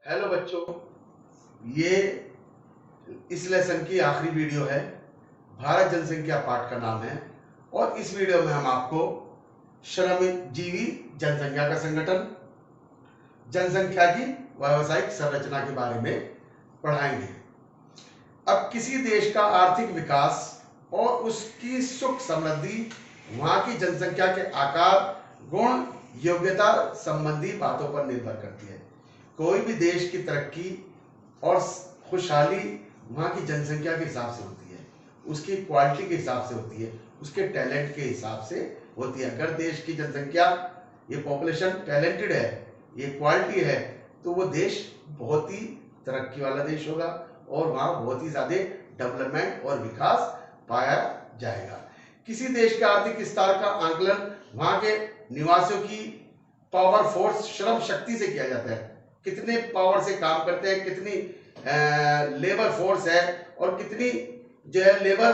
Hello बच्चों, ये इस लेसन की आखिरी वीडियो है। भारत जनसंख्या पाठ का नाम है और इस वीडियो में हम आपको श्रमजीवी जनसंख्या का संगठन, जनसंख्या की व्यावसायिक संरचना के बारे में पढ़ाएंगे। अब किसी देश का आर्थिक विकास और उसकी सुख समृद्धि वहां की जनसंख्या के आकार, गुण, योग्यता संबंधी बातों पर निर्भर करती है। कोई भी देश की तरक्की और खुशहाली वहाँ की जनसंख्या के हिसाब से होती है, उसकी क्वालिटी के हिसाब से होती है, उसके टैलेंट के हिसाब से होती है। अगर देश की जनसंख्या, ये पॉपुलेशन टैलेंटेड है, ये क्वालिटी है, तो वो देश बहुत ही तरक्की वाला देश होगा और वहाँ बहुत ही ज़्यादा डेवलपमेंट और विकास पाया जाएगा। किसी देश के आर्थिक विस्तार का आंकलन वहाँ के निवासियों की पावर, फोर्स, श्रम शक्ति से किया जाता है। कितने पावर से काम करते हैं, कितनी लेबर फोर्स है और कितनी जो है लेबर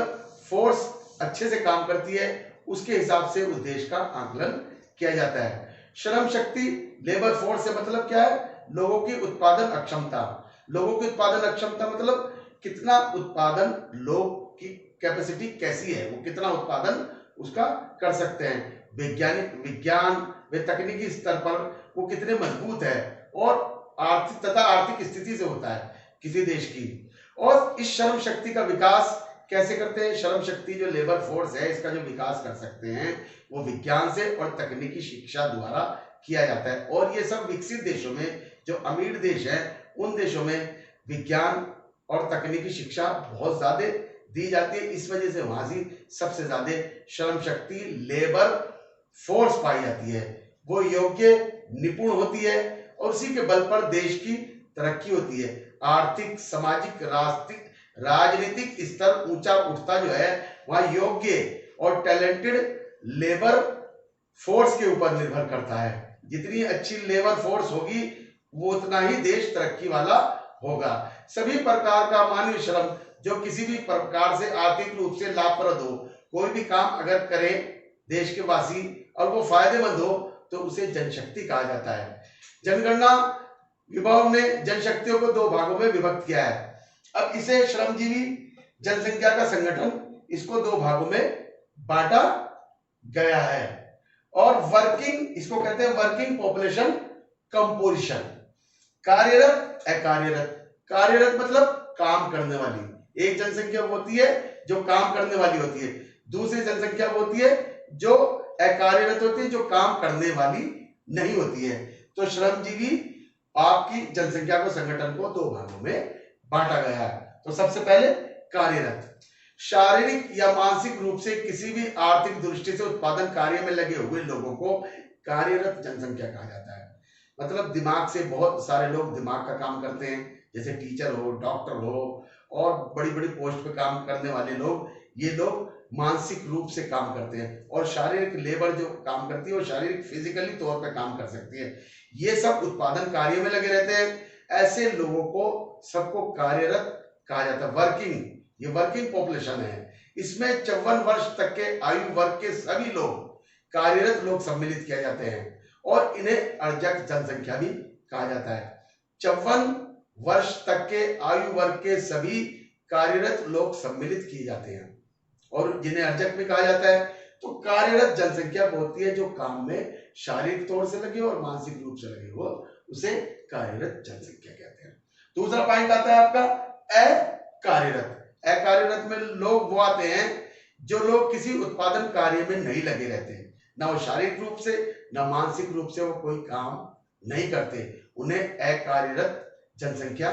फोर्स अच्छे से काम करती है, उसके हिसाब से उस देश का आंकलन किया जाता है। श्रम शक्ति, लेबर फोर्स से मतलब क्या है? लोगों की उत्पादन अक्षमता। लोगों की उत्पादन अक्षमता मतलब कितना उत्पादन, लोग की कैपेसिटी कैसी है, वो कितना उत्पादन उसका कर सकते हैं। विज्ञान व तकनीकी स्तर पर वो कितने मजबूत है और आर्थिक स्थिति से होता है किसी देश की। और इस श्रम शक्ति का विकास कैसे करते हैं? श्रम शक्ति जो लेबर फोर्स है, इसका जो विकास कर सकते हैं वो विज्ञान से और तकनीकी शिक्षा द्वारा किया जाता है। और ये सब विकसित देशों में, जो अमीर देश हैं, उन देशों में विज्ञान और तकनीकी शिक्षा बहुत ज्यादा दी जाती है। इस वजह से वहां से सबसे ज्यादा श्रम शक्ति, लेबर फोर्स पाई जाती है। वो योग्य, निपुण होती है और उसी के बल पर देश की तरक्की होती है। आर्थिक, सामाजिक, राजनीतिक स्तर ऊंचा उठता जो है वह योग्य और टैलेंटेड लेबर फोर्स के ऊपर निर्भर करता है। जितनी अच्छी लेबर फोर्स होगी वो उतना ही देश तरक्की वाला होगा। सभी प्रकार का मानवीय श्रम जो किसी भी प्रकार से आर्थिक रूप से लाभप्रद हो, कोई भी काम अगर करे देश के वासी और वो फायदेमंद हो, तो उसे जनशक्ति कहा जाता है। जनगणना विभाग ने जनशक्तियों को दो भागों में विभक्त किया है। अब इसे श्रमजीवी जनसंख्या का संगठन, इसको दो भागों में बांटा गया है। और वर्किंग, इसको कहते हैं वर्किंग पॉपुलेशन कंपोजिशन। कार्यरत, अकार्यरत। कार्यरत मतलब काम करने वाली एक जनसंख्या होती है जो काम करने वाली होती है, दूसरी जनसंख्या होती है जो अकार्यरत होती है, जो काम करने वाली नहीं होती है। तो श्रमजीवी आपकी जनसंख्या को, संगठन को दो भागों में बांटा गया है। तो सबसे पहले कार्यरत, शारीरिक या मानसिक रूप से किसी भी आर्थिक दृष्टि से उत्पादन कार्य में लगे हुए लोगों को कार्यरत जनसंख्या कहा जाता है। मतलब दिमाग से, बहुत सारे लोग दिमाग का काम करते हैं, जैसे टीचर हो, डॉक्टर हो और बड़ी बड़ी पोस्ट पे काम करने वाले लोग, ये लोग मानसिक रूप से काम करते हैं। और शारीरिक लेबर जो काम करती है वो शारीरिक, फिजिकली तौर पे काम कर सकती है। ये सब उत्पादन कार्य में लगे रहते हैं। ऐसे लोगों को सबको कार्यरत कहा जाता है। वर्किंग, ये वर्किंग पॉपुलेशन है। इसमें 54 वर्ष तक के आयु वर्ग के सभी लोग, कार्यरत लोग सम्मिलित किए जाते हैं और इन्हें अर्जक जनसंख्या भी कहा जाता है। 54 वर्ष तक के आयु वर्ग के सभी कार्यरत लोग सम्मिलित किए जाते हैं और जिन्हें अर्जक भी कहा जाता है। तो कार्यरत जनसंख्या होती है जो काम में शारीरिक तौर से लगे और मानसिक रूप से लगे हो, उसे कार्यरत जनसंख्या कहते हैं। दूसरा पॉइंट आता है आपका अकार्यरत। अकार्यरत में लोग वो आते हैं जो लोग किसी उत्पादन कार्य में नहीं लगे रहते, ना वो शारीरिक रूप से ना मानसिक रूप से वो कोई काम नहीं करते, उन्हें अकार्यरत जनसंख्या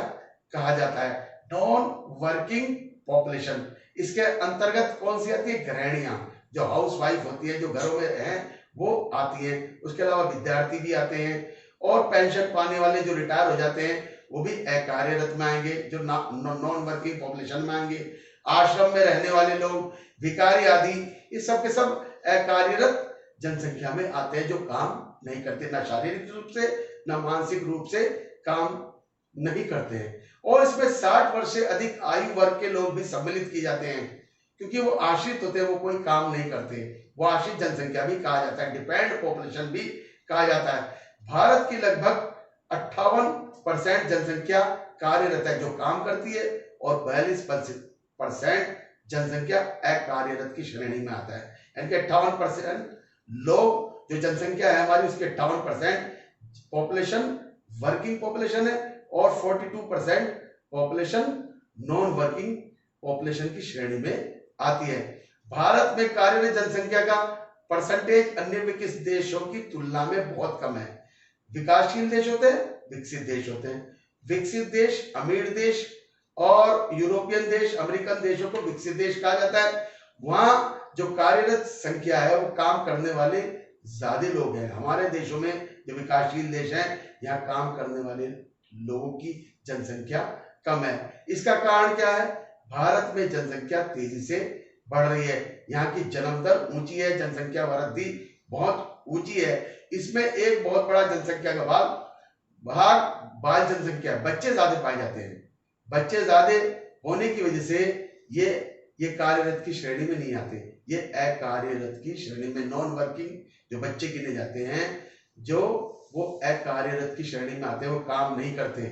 कहा जाता है। नॉन वर्किंग पॉपुलेशन, इसके अंतर्गत कौन सी आती है? गृहिणियां, जो हाउस वाइफ होती है, जो घरों में हैं, वो आती है। उसके अलावा विद्यार्थी भी आते हैं और पेंशन पाने वाले जो रिटायर हो जाते हैं वो भी अकार्यरत में आएंगे, जो नॉन वर्किंग पॉपुलेशन में आएंगे। आश्रम में रहने वाले लोग, भिखारी आदि, ये सब के सब अकार्यरत जनसंख्या में आते हैं, जो काम नहीं करते, ना शारीरिक रूप से ना मानसिक रूप से काम नहीं करते हैं। और इसमें 60 वर्ष से अधिक आयु वर्ग के लोग भी सम्मिलित किए जाते हैं, क्योंकि वो आश्रित होते हैं, वो कोई काम नहीं करते, वो आश्रित जनसंख्या भी कहा जाता है, डिपेंड पॉपुलेशन भी कहा जाता है। भारत की लगभग 58 9% जनसंख्या कार्यरत है जो काम करती है और 42% जनसंख्या अकार्यरत की श्रेणी में आता है। यानी कि 58% लोग जो जनसंख्या है हमारी उसके 58% पॉपुलेशन वर्किंग पॉपुलेशन है और 42% पॉपुलेशन नॉन वर्किंग पॉपुलेशन की श्रेणी में आती है। भारत में कार्यरत जनसंख्या का परसेंटेज अन्य विकसित देशों की तुलना में बहुत कम है। विकासशील देश होते हैं, विकसित देश होते हैं। विकसित देश अमीर देश और यूरोपियन देश, अमेरिकन देशों को विकसित देश कहा जाता है। वहां जो कार्यरत संख्या है वो काम करने वाले ज्यादा लोग हैं। हमारे देशों में जो विकासशील देश हैं यहाँ काम करने वाले लोगों की जनसंख्या कम है। इसका कारण क्या है? भारत में जनसंख्या तेजी से बढ़ रही है। यहाँ की जन्म दर ऊंची है, जनसंख्या वृद्धि बहुत ऊंची है। इसमें एक बहुत बड़ा जनसंख्या का भाग बाल जनसंख्या, बच्चे ज्यादा पाए जाते हैं। बच्चे ज्यादा होने की वजह से ये कार्यरत की श्रेणी में नहीं आते, ये अकार्यरत की श्रेणी में, नॉन वर्किंग जो बच्चे गिने जाते हैं जो वो अकार्यरत की श्रेणी में आते हैं, वो काम नहीं करते,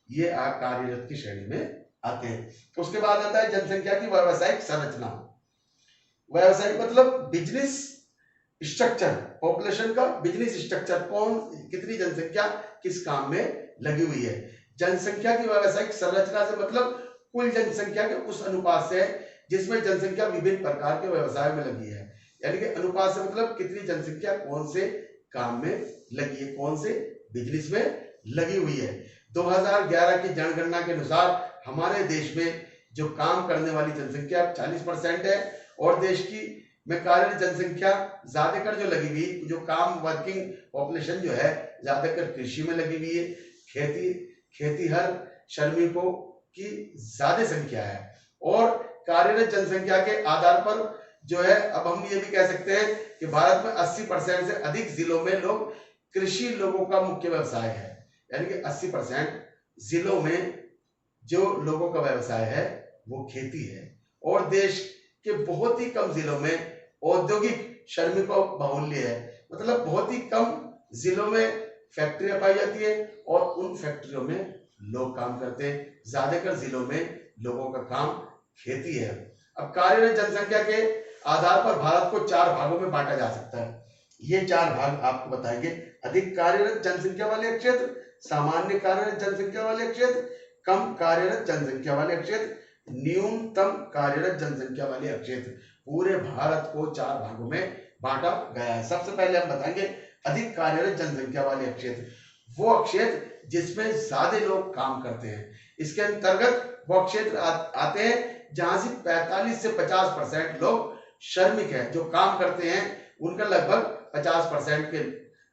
ये अकार्यरत की श्रेणी में आते हैं। उसके बाद आता है जनसंख्या की व्यावसायिक संरचना। व्यावसायिक मतलब बिजनेस स्ट्रक्चर, पॉपुलेशन का बिजनेस स्ट्रक्चर, कौन कितनी जनसंख्या किस काम में लगी हुई है। जनसंख्या की व्यावसायिक संरचना से मतलब कुल जनसंख्या के उस अनुपात से है जिसमें जनसंख्या विभिन्न प्रकार के व्यवसाय में लगी है। यानी कि अनुपात से मतलब कितनी जनसंख्या कौन से काम में लगी है, कौन से बिजनेस में लगी हुई है। 2011 की जनगणना के अनुसार हमारे देश में जो काम करने वाली जनसंख्या 40% है और देश की में कार्यरत जनसंख्या ज्यादातर जो लगी हुई, जो काम वर्किंग पॉपुलेशन जो है ज्यादातर कृषि में लगी हुई है। खेतीहर श्रमिकों की ज्यादा संख्या है और कार्यरत जनसंख्या के आधार पर जो है, अब हम ये भी कह सकते हैं कि भारत में 80% से अधिक जिलों में लोग कृषि लोगों का मुख्य व्यवसाय है। यानी कि 80% जिलों में जो लोगों का व्यवसाय है वो खेती है और देश के बहुत ही कम जिलों में औद्योगिक श्रमिकों बाहुल्य है। मतलब बहुत ही कम जिलों में फैक्ट्रियां पाई जाती है और उन फैक्ट्रियों में लोग काम करते हैं। ज्यादातर जिलों में लोगों का काम खेती है। अब कार्यरत जनसंख्या के आधार पर भारत को 4 भागों में बांटा जा सकता है। ये 4 भाग आपको बताएंगे। अधिक कार्यरत जनसंख्या वाले क्षेत्र, सामान्य कार्यरत जनसंख्या वाले क्षेत्र, कम कार्यरत जनसंख्या वाले क्षेत्र, न्यूनतम कार्यरत जनसंख्या वाले क्षेत्र। पूरे भारत को 4 भागों में बांटा गया है। सबसे पहले हम बताएंगे अधिक कार्यरत जनसंख्या वाले क्षेत्र, वो क्षेत्र जिसमें ज्यादा लोग काम करते हैं। इसके अंतर्गत वो क्षेत्र आते हैं जहां से 45 से 50% लोग श्रमिक हैं, जो काम करते हैं। उनका लगभग 50% के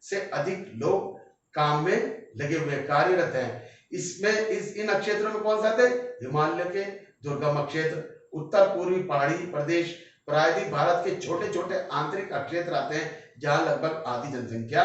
से अधिक लोग काम में लगे हुए कार्यरत हैं। इसमें इन क्षेत्रों में कौन सा आते हैं? हिमालय के दुर्गम क्षेत्र, उत्तर पूर्वी पहाड़ी प्रदेश, प्रायद्वीप भारत के छोटे छोटे आंतरिक क्षेत्र आते हैं जहां लगभग आधी जनसंख्या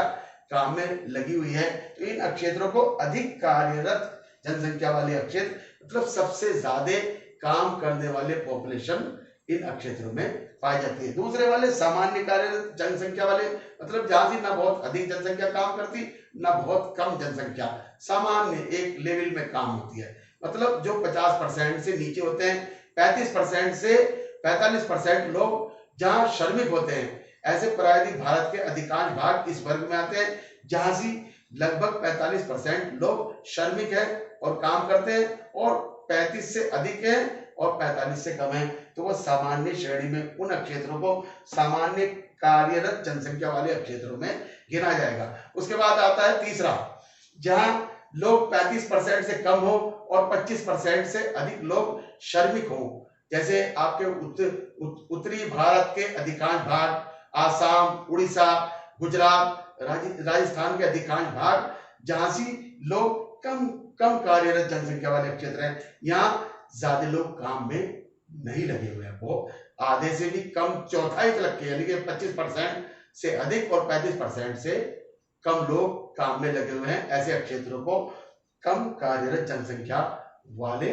काम में लगी हुई है। तो इन क्षेत्रों को अधिक कार्यरत जनसंख्या वाले क्षेत्र, मतलब सबसे ज्यादा काम करने वाले पॉपुलेशन इन क्षेत्रों में पाई जाती है। दूसरे वाले सामान्य कार्यरत जनसंख्या वाले, मतलब जहां से ना बहुत अधिक जनसंख्या काम करती ना बहुत कम जनसंख्या, सामान्य एक लेवल में काम होती है। मतलब जो 50% से नीचे होते हैं, 35% से 45% लोग जहां श्रमिक होते हैं। ऐसे प्रायद्वीप भारत के अधिकांश भाग इस वर्ग में आते हैं जहां से लगभग 45% लोग श्रमिक हैं और काम करते हैं और 35 से अधिक हैं और 45 से कम है, तो वो सामान्य श्रेणी में, उन क्षेत्रों को सामान्य कार्यरत जनसंख्या वाले क्षेत्रों में गिना जाएगा। उसके बाद आता है तीसरा, जहां लोग 35% से कम हो और 25% से अधिक लोग श्रमिक हो। जैसे आपके उत्तरी भारत के अधिकांश भाग, आसाम, उड़ीसा, गुजरात, राजस्थान के अधिकांश भाग, जहां से लोग कम कार्यरत जनसंख्या वाले क्षेत्र हैं, यहाँ ज्यादा लोग काम में नहीं लगे हुए हैं। वो आधे से भी कम, चौथाई तक के, यानी कि 25% से अधिक और 35% से कम लोग काम में लगे हुए हैं। ऐसे क्षेत्रों को कम कार्यरत जनसंख्या वाले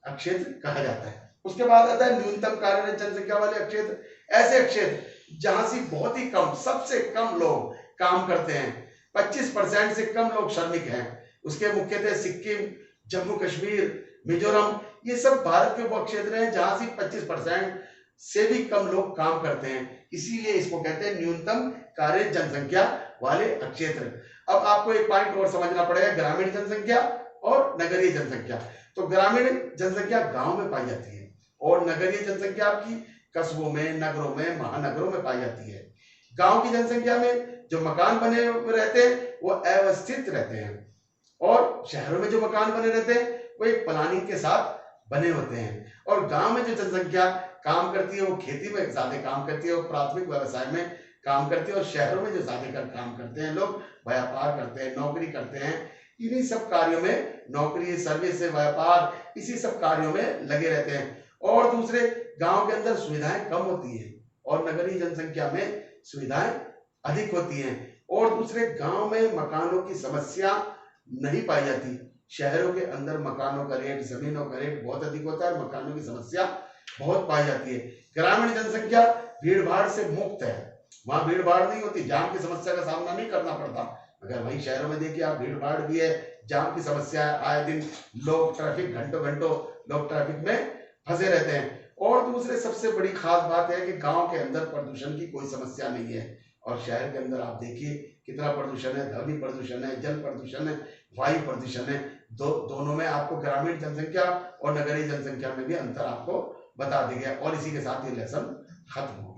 क्षेत्र कहा जाता है। उसके बाद आता है न्यूनतम कार्यरत जनसंख्या वाले क्षेत्र। ऐसे क्षेत्र जहां से बहुत ही कम, सबसे कम लोग काम करते हैं, 25% से कम लोग श्रमिक हैं, उसके मुख्यतः सिक्किम, जम्मू कश्मीर, मिजोरम, ये सब भारत के वो क्षेत्र हैं जहां से 25% से भी कम लोग काम करते हैं, इसीलिए इसको कहते हैं न्यूनतम कार्य जनसंख्या वाले क्षेत्र। अब आपको एक पॉइंट और समझना पड़ेगा, ग्रामीण जनसंख्या और नगरीय जनसंख्या। तो ग्रामीण जनसंख्या गांव में पाई जाती है और नगरीय जनसंख्या आपकी कस्बों में, नगरों में, महानगरों में पाई जाती है। गांव की जनसंख्या में जो मकान बने रहते हैं वो अव्यवस्थित रहते हैं और शहरों में जो मकान बने रहते हैं वो एक प्लानिंग के साथ बने होते हैं। और गांव में जो जनसंख्या काम करती है वो खेती में ज्यादा काम करती है और प्राथमिक व्यवसाय में काम करती है। और शहरों में जो ज्यादा काम करते हैं लोग, व्यापार करते हैं, नौकरी करते हैं, इन्हीं सब कार्यों में, नौकरी, सर्विस, व्यापार, इसी सब कार्यों में लगे रहते हैं। और दूसरे, गांव के अंदर सुविधाएं कम होती हैं और नगरीय जनसंख्या में सुविधाएं अधिक होती हैं। और दूसरे, गांव में मकानों की समस्या नहीं पाई जाती। शहरों के अंदर मकानों का रेट, जमीनों का रेट बहुत अधिक होता है, मकानों की समस्या बहुत पाई जाती है। ग्रामीण जनसंख्या भीड़ भाड़ से मुक्त है, वहां भीड़ भाड़ नहीं होती, जाम की समस्या का सामना नहीं करना पड़ता। अगर वहीं शहरों में देखिए आप, भीड़ भाड़ भी है, जाम की समस्या है, आए दिन लोग ट्रैफिक, घंटों घंटों लोग ट्रैफिक में फंसे रहते हैं। और दूसरे सबसे बड़ी खास बात है कि गांव के अंदर प्रदूषण की कोई समस्या नहीं है और शहर के अंदर आप देखिए कितना प्रदूषण है, ध्वनि प्रदूषण है, जल प्रदूषण है, वायु प्रदूषण है। दोनों में आपको ग्रामीण जनसंख्या और नगरीय जनसंख्या में भी अंतर आपको बता दिया गया। और इसी के साथ ये लेसन खत्म हुआ।